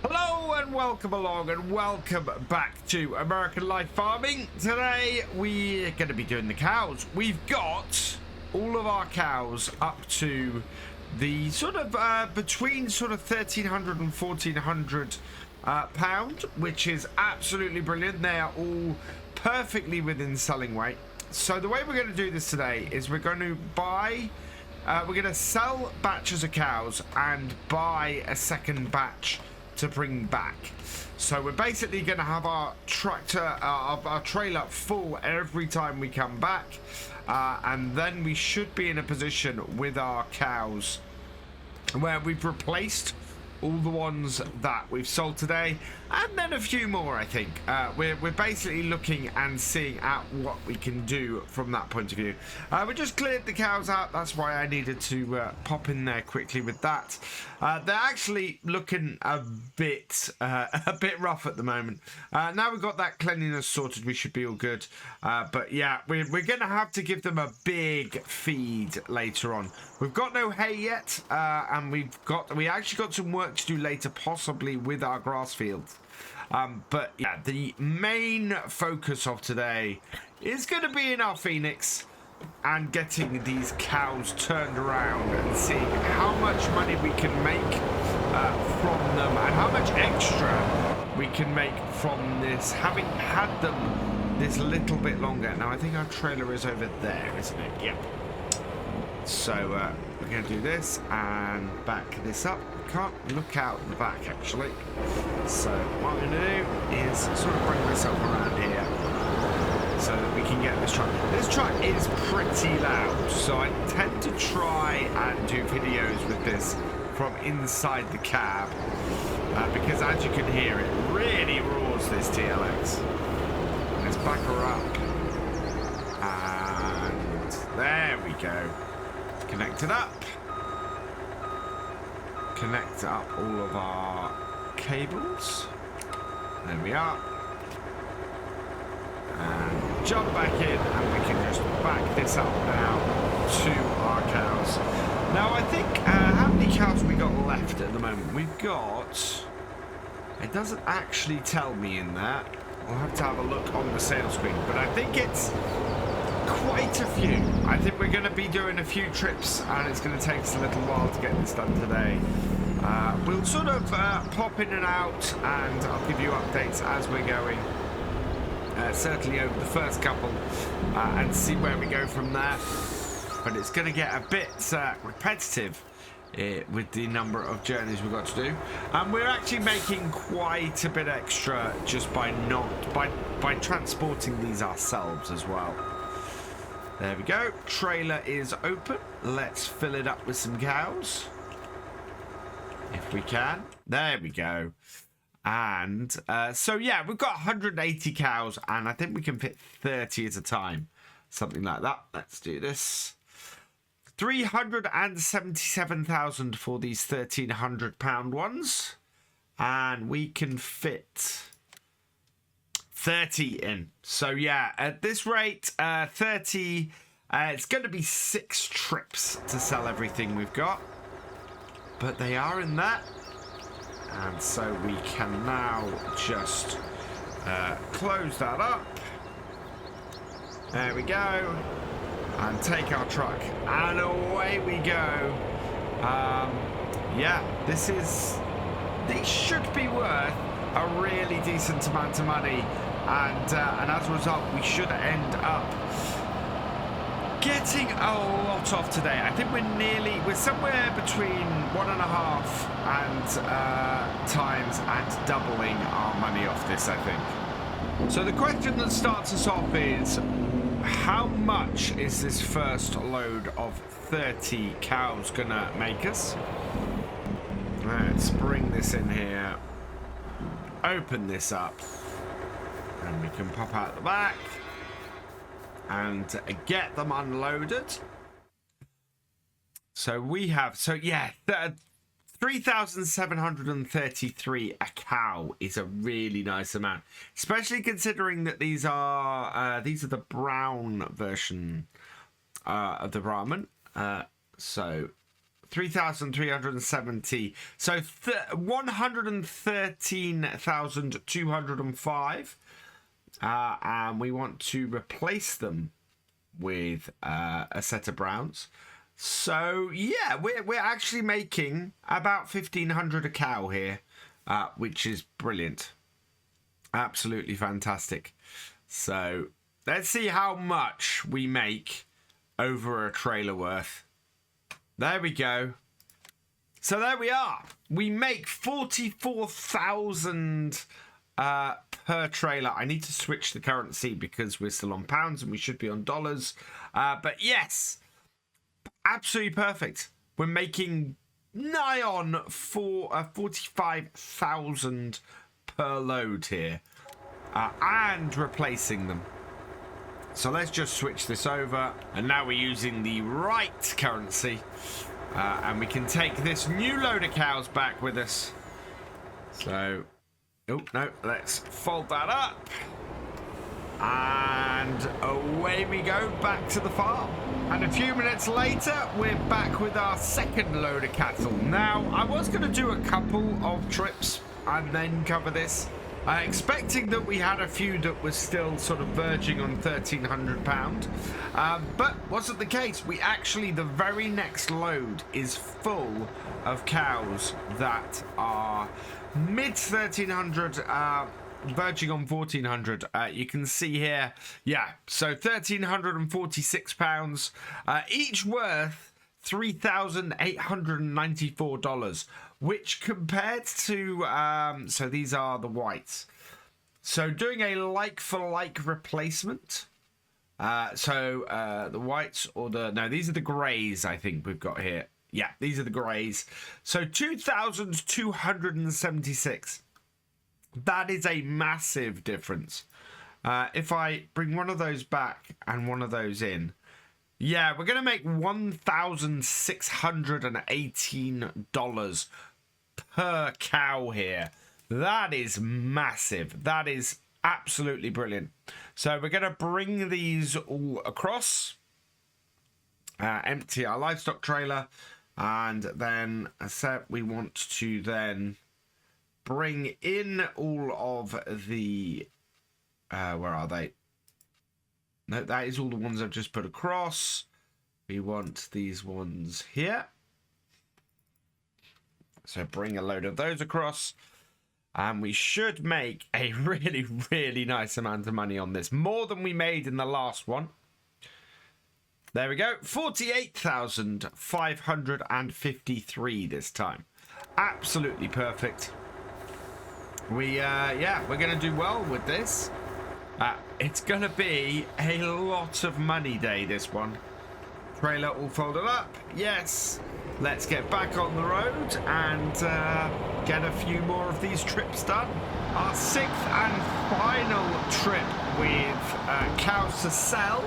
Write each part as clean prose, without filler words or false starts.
Hello and welcome along and welcome back to American Life Farming. Today we're going to be doing the cows. We've got all of our cows up to the sort of between sort of 1,300 and 1,400 pound, which is absolutely brilliant. They are all perfectly within selling weight. So the way we're going to do this today is we're going to buy we're going to sell batches of cows and buy a second batch to bring back. So we're basically going to have our tractor, our trailer full every time we come back, and then we should be in a position with our cows where we've replaced all the ones that we've sold today, and then a few more. I think we're basically looking and seeing at what we can do from that point of view. We just cleared the cows out. That's why I needed to pop in there quickly with that. They're actually looking a bit rough at the moment. Now we've got that cleanliness sorted, we should be all good. But yeah, we're gonna have to give them a big feed later on. We've got no hay yet, and we actually got some work to do later, possibly with our grass fields. But yeah, the main focus of today is going to be in our Phoenix and getting these cows turned around and seeing how much money we can make from them and how much extra we can make from this, having had them this little bit longer. Now I think our trailer is over there, isn't it? Yep. So we're going to do this and back this up. Can't look out the back actually. So what I'm going to do is sort of bring myself around here so that we can get this truck. This truck is pretty loud, so I tend to try and do videos with this from inside the cab because as you can hear, it really roars, this TLX. Let's back her up. And there we go. Connect it up. Connect up all of our cables. There we are. And jump back in, and we can just back this up now to our cows. Now I think, how many cows have we got left at the moment? We've got, it doesn't actually tell me in that. I'll have to have a look on the sales screen, but I think it's quite a few. I think we're going to be doing a few trips, and it's going to take us a little while to get this done today. We'll sort of pop in and out, and I'll give you updates as we're going. Certainly over the first couple, and see where we go from there. But it's going to get a bit repetitive with the number of journeys we've got to do. And we're actually making quite a bit extra just by transporting these ourselves as well. There we go. Trailer is open. Let's fill it up with some cows. If we can. There we go. And so, yeah, we've got 180 cows, and I think we can fit 30 at a time. Something like that. Let's do this. 377,000 for these 1,300 pound ones. And we can fit 30 in. So yeah, at this rate, 30, it's going to be 6 trips to sell everything we've got, but they are in that, and so we can now just close that up. There we go, and take our truck, and away we go. Yeah, these should be worth a really decent amount of money. And as a result, we should end up getting a lot off today. I think we're somewhere between 1.5 and times and doubling our money off this, I think. So the question that starts us off is, how much is this first load of 30 cows gonna make us? Let's bring this in here, open this up. And we can pop out the back and get them unloaded. So we have, yeah, 3,733 a cow is a really nice amount, especially considering that these are the brown version of the Brahman. So 3,370. So 113,205. And we want to replace them with a set of browns. So yeah, we're actually making about 1,500 a cow here, which is brilliant. Absolutely fantastic. So let's see how much we make over a trailer worth. There we go. So there we are. We make 44,000 per trailer. I need to switch the currency because we're still on pounds and we should be on dollars. But yes, absolutely perfect. We're making nigh on 45,000 per load here, and replacing them. So let's just switch this over, and now we're using the right currency, and we can take this new load of cows back with us. So, oh no, let's fold that up, and away we go back to the farm. And a few minutes later, we're back with our second load of cattle. Now, I was going to do a couple of trips and then cover this, expecting that we had a few that were still sort of verging on £1,300, but wasn't the case. We actually, the very next load is full of cows that are mid 1,300, verging on 1,400. You can see here, yeah, so 1,346 pounds, each worth $3,894, which compared to so these are the whites. So doing a like-for-like replacement, the whites, or these are the greys, I think we've got here. Yeah, these are the greys. So 2,276. That is a massive difference. If I bring one of those back and one of those in, yeah, we're going to make $1,618 per cow here. That is massive. That is absolutely brilliant. So we're going to bring these all across, empty our livestock trailer, and then we want to then bring in all of the, where are they? No, that is all the ones I've just put across. We want these ones here. So bring a load of those across. And we should make a really, really nice amount of money on this. More than we made in the last one. There we go. 48,553 this time. Absolutely perfect. Yeah, we're going to do well with this. It's going to be a lot of money day, this one. Trailer all folded up. Yes. Let's get back on the road and get a few more of these trips done. Our sixth and final trip with cows to sell.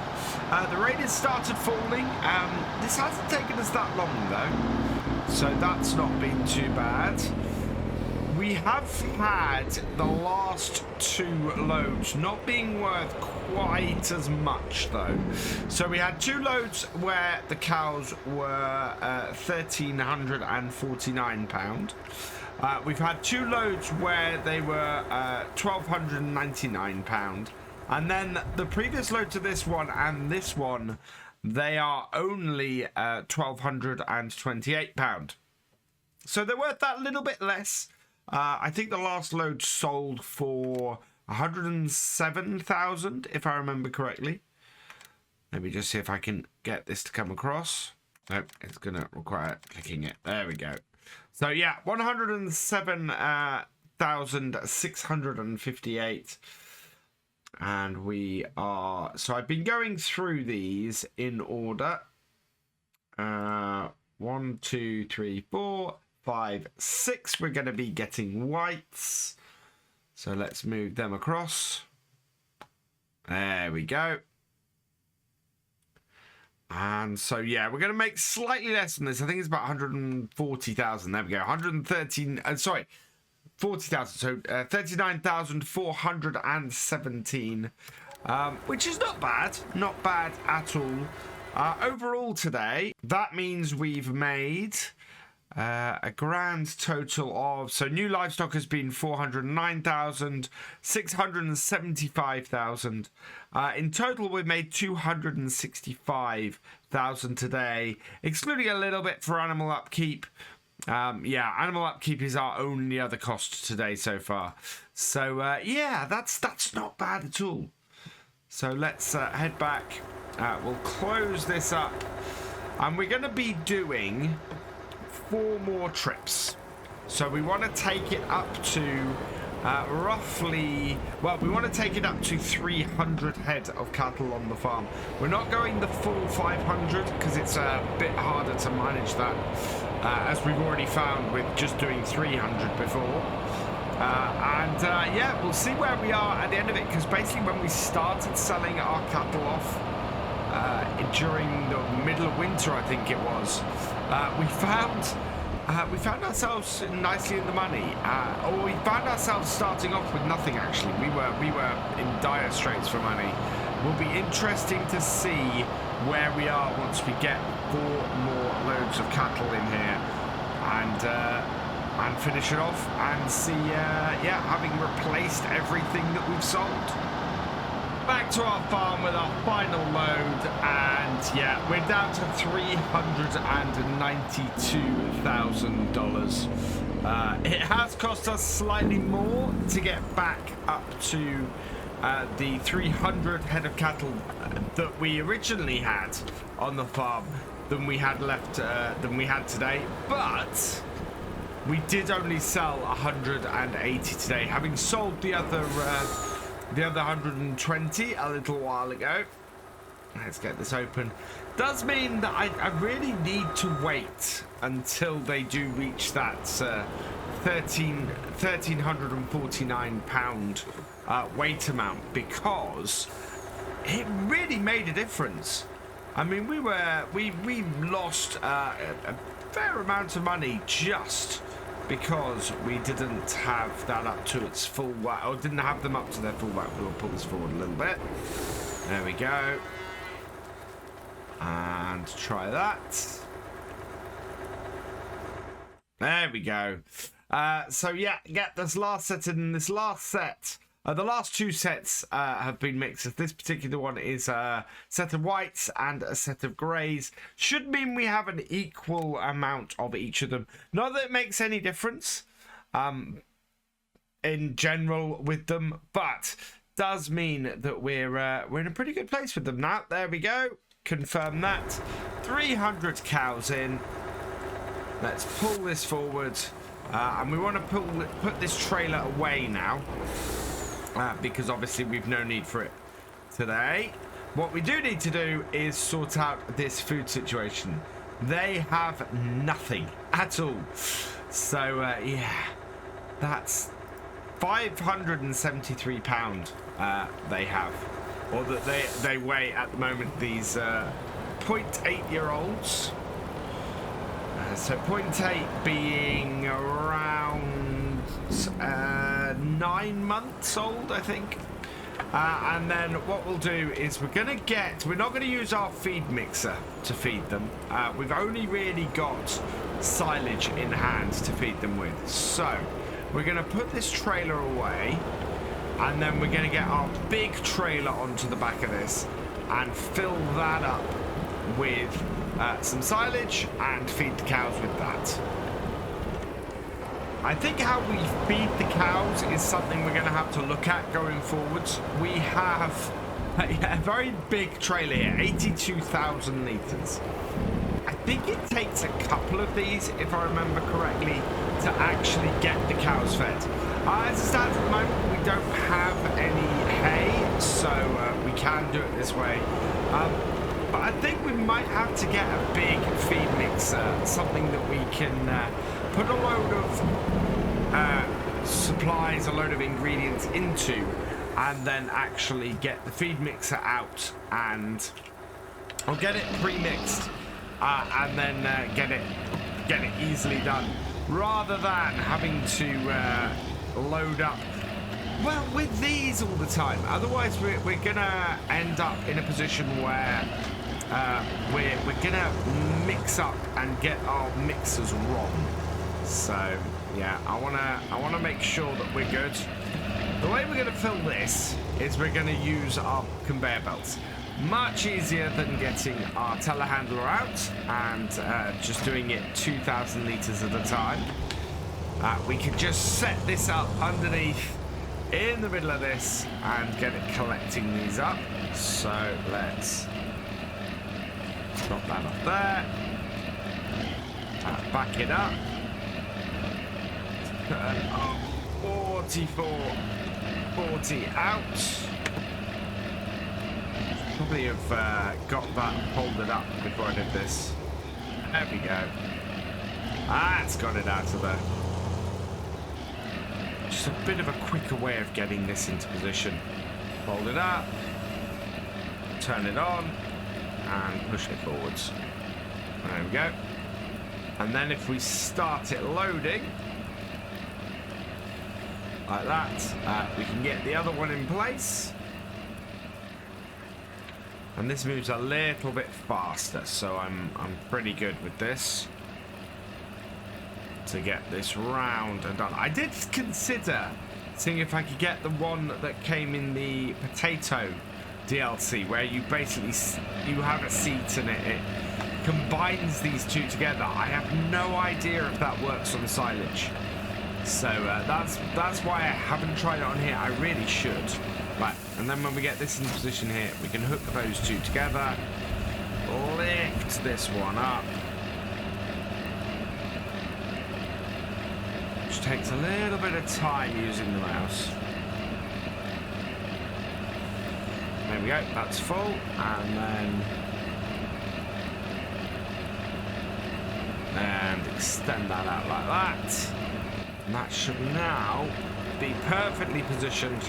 The rain has started falling. This hasn't taken us that long, though. So that's not been too bad. We have had the last two loads not being worth quite as much, though. So we had two loads where the cows were £1,349. We've had two loads where they were £1,299. And then the previous load to this one and this one, they are only £1,228. So they're worth that little bit less. I think the last load sold for 107,000, if I remember correctly. Let me just see if I can get this to come across. Nope, it's going to require clicking it. There we go. So yeah, 107,658. And we are... So I've been going through these in order. 1, 2, 3, 4... 5, 6. We're going to be getting whites. So let's move them across. There we go. And so, yeah, we're going to make slightly less than this. I think it's about 140,000. There we go. 113. Sorry, 40,000. So 39,417. Which is not bad. Not bad at all. Overall today, that means we've made A grand total of, so new livestock has been 409,000, 675,000. In total, we've made 265,000 today, excluding a little bit for animal upkeep. Yeah, animal upkeep is our only other cost today so far. So yeah, that's not bad at all. So let's head back. We'll close this up, and we're going to be doing 4 more trips. So we want to take it up to roughly, well, we want to take it up to 300 head of cattle on the farm. We're not going the full 500 because it's a bit harder to manage that, as we've already found with just doing 300 before. Yeah, we'll see where we are at the end of it, because basically when we started selling our cattle off during the middle of winter, I think it was, we found ourselves nicely in the money, or we found ourselves starting off with nothing. Actually, we were in dire straits for money. Will be interesting to see where we are once we get 4 more loads of cattle in here, and finish it off and see, yeah, having replaced everything that we've sold. Back to our farm with our final load, and yeah, we're down to $392,000. It has cost us slightly more to get back up to the 300 head of cattle that we originally had on the farm than we had left, than we had today, but we did only sell 180 today, having sold the other 120 a little while ago. Let's get this open. Does mean that I really need to wait until they do reach that 1,349 pound weight amount, because it really made a difference. I mean, we lost a fair amount of money just because we didn't have that up to its full weight, or didn't have them up to their full weight. We'll pull this forward a little bit. There we go. And try that. There we go. So yeah, get this last set in this last set. The last 2 sets have been mixed. This particular one is a set of whites and a set of greys. Should mean we have an equal amount of each of them. Not that it makes any difference in general with them, but does mean that we're in a pretty good place with them now. There we go. Confirm that. 300 cows in. Let's pull this forward, and we want to put this trailer away now. Because obviously we've no need for it today. What we do need to do is sort out this food situation. They have nothing at all. So yeah, that's 573 pound they have, or that they weigh at the moment, these 0.8-year-olds. So 0.8 being around 9 months old, I think. And then what we'll do is we're not going to use our feed mixer to feed them. We've only really got silage in hand to feed them with. So we're going to put this trailer away, and then we're going to get our big trailer onto the back of this and fill that up with some silage and feed the cows with that. I think how we feed the cows is something we're going to have to look at going forwards. We have a very big trailer here, 82,000 litres. I think it takes a couple of these, if I remember correctly, to actually get the cows fed. As it stands at the moment, we don't have any hay, so we can do it this way. But I think we might have to get a big feed mixer, something that we can put a load of supplies, a load of ingredients into, and then actually get the feed mixer out, and I'll get it pre-mixed, and then get it easily done, rather than having to load up, well, with these all the time. Otherwise we're gonna end up in a position where we're gonna mix up and get our mixers wrong. So yeah, I wanna make sure that we're good. The way we're gonna fill this is we're gonna use our conveyor belts. Much easier than getting our telehandler out and just doing it 2,000 litres at a time. We can just set this up underneath in the middle of this and get it collecting these up. So let's drop that up there. Back it up. 44, 40 out. Probably have got that folded up before I did this. There we go. It's got it out of there. Just a bit of a quicker way of getting this into position. Fold it up, turn it on, and push it forwards. There we go. And then if we start it loading, like that, we can get the other one in place. And this moves a little bit faster, so I'm pretty good with this to get this round and done. I did consider seeing if I could get the one that came in the potato DLC, where you basically you have a seat and it combines these two together. I have no idea if that works on silage, so that's why I haven't tried it on here. I really should. Right, and then when we get this in position here, we can hook those two together, lift this one up, which takes a little bit of time using the mouse. There we go, that's full, and extend that out like that. And that should now be perfectly positioned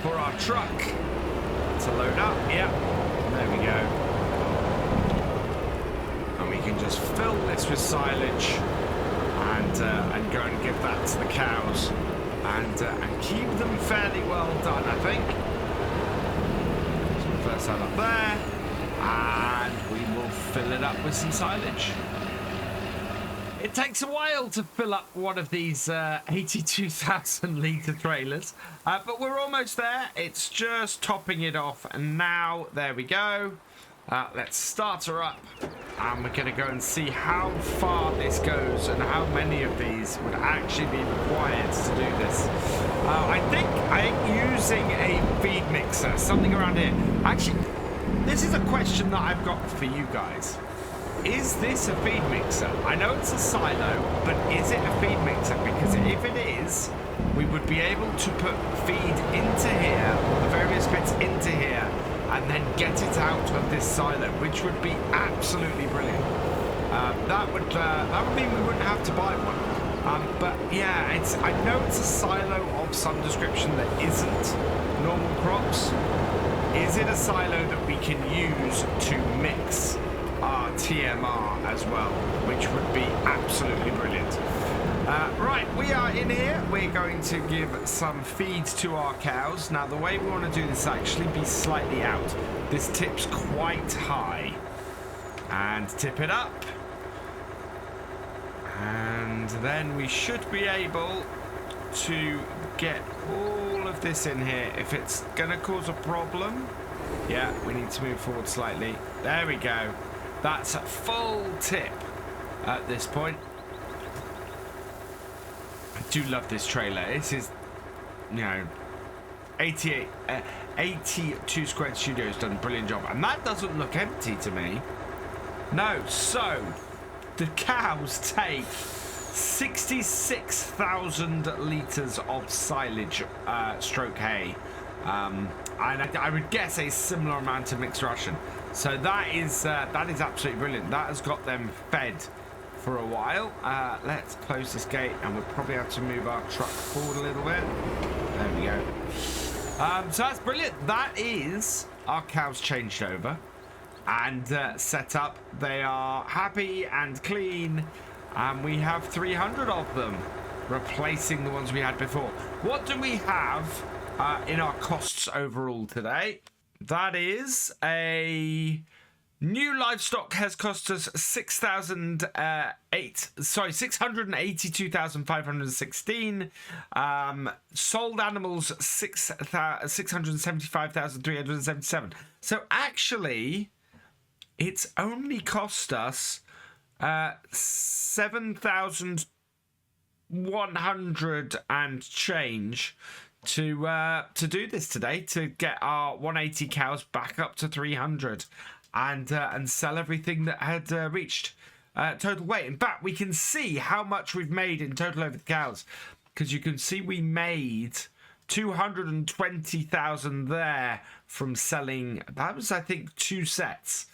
for our truck to load up. Yep, there we go. And we can just fill this with silage and go and give that to the cows and keep them fairly well done, I think. So we'll first that up there, and we will fill it up with some silage. It takes a while to fill up one of these 82,000 litre trailers, but we're almost there. It's just topping it off, and now there we go. Let's start her up, and we're going to go and see how far this goes and how many of these would actually be required to do this. I think using a feed mixer, something around here. Actually, this is a question that I've got for you guys. Is this a feed mixer? I know it's a silo, but is it a feed mixer? Because if it is, we would be able to put feed into here, the various bits into here, and then get it out of this silo, which would be absolutely brilliant. That would mean we wouldn't have to buy one. But yeah, I know it's a silo of some description that isn't normal crops. Is it a silo that we can use to mix our TMR as well, which would be absolutely brilliant. Right, we are in here. We're going to give some feed to our cows. Now, the way we want to do this is actually be slightly out. This tip's quite high. And tip it up. And then we should be able to get all of this in here. If it's going to cause a problem, yeah, we need to move forward slightly. There we go. That's a full tip at this point. I do love this trailer. This is, you know, 82 Squared Studios done a brilliant job. And that doesn't look empty to me. No, so the cows take 66,000 litres of silage stroke hay. And I would guess a similar amount of mixed ration. So that is absolutely brilliant. That has got them fed for a while. Let's close this gate, and we'll probably have to move our truck forward a little bit. There we go. So that's brilliant. That is our cows changed over and set up. They are happy and clean, and we have 300 of them, replacing the ones we had before. What do we have in our costs overall today? That is a New livestock has cost us 682,516. Sold animals 675,377. So actually, it's only cost us 7,100 and change to do this today, to get our 180 cows back up to 300. And sell everything that had reached total weight. In fact, we can see how much we've made in total over the cows, because you can see we made 220,000 there from selling. That was, I think, 2 sets.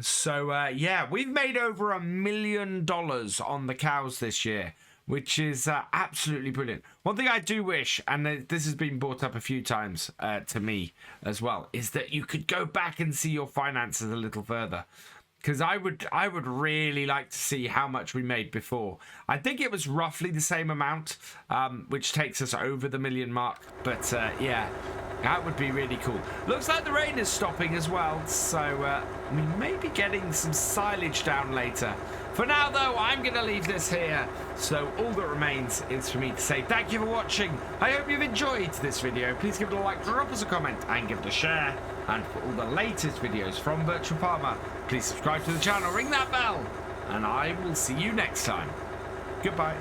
So yeah, we've made over $1 million on the cows this year, which is absolutely brilliant. One thing I do wish, and this has been brought up a few times to me as well, is that you could go back and see your finances a little further. Because I would really like to see how much we made before. I think it was roughly the same amount, which takes us over the $1 million mark. But yeah, that would be really cool. Looks like the rain is stopping as well, so we may be getting some silage down later. For now, though, I'm going to leave this here. So all that remains is for me to say thank you for watching. I hope you've enjoyed this video. Please give it a like, drop us a comment, and give it a share. And for all the latest videos from Virtual Farmer, please subscribe to the channel, ring that bell, and I will see you next time. Goodbye.